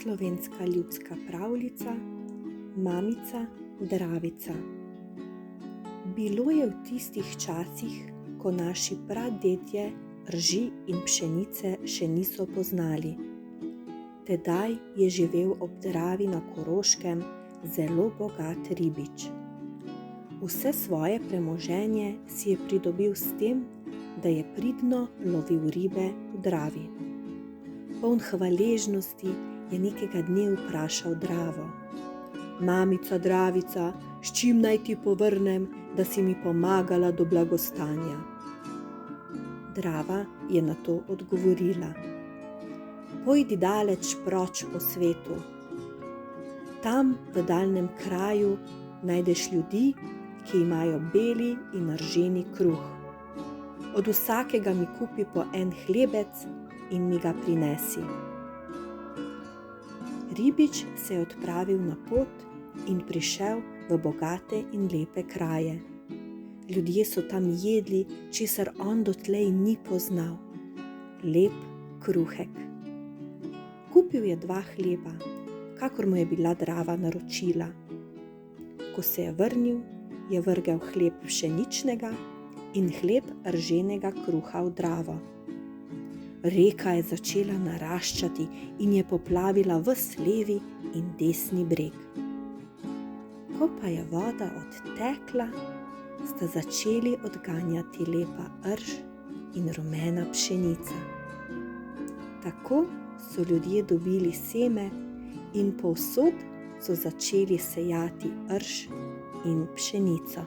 slovenska ljudska pravljica Mamica Dravica. Bilo je v tistih časih, ko naši pradedje rži in pšenice še niso poznali. Tedaj je živel ob Dravi na Koroškem zelo bogat ribič. Vse svoje premoženje si je pridobil s tem, da je pridno lovil ribe v Dravi. Poln hvaležnosti je nekega dne vprašal Dravo: Mamica Dravica, s čim naj ti povrnem, da si mi pomagala do blagostanja? Drava je na to odgovorila: Pojdi daleč proč po svetu. Tam v daljnem kraju najdeš ljudi, ki imajo beli in rženi kruh. Od vsakega mi kupi po en hlebec in mi ga prinesi. Ribič se je odpravil na pot in prišel v bogate in lepe kraje. Ljudje so tam jedli, česar on dotlej ni poznal: lep kruhek. Kupil je 2 hleba, kakor mu je bila Drava naročila. Ko se je vrnil, je vrgel hleb pšeničnega in hleb rženega kruha v Dravo. Reka je začela naraščati in je poplavila ves levi in desni breg. Ko pa je voda odtekla, sta začeli odganjati lepa rž in rumena pšenica. Tako so ljudje dobili seme in povsod so začeli sejati rž in pšenico.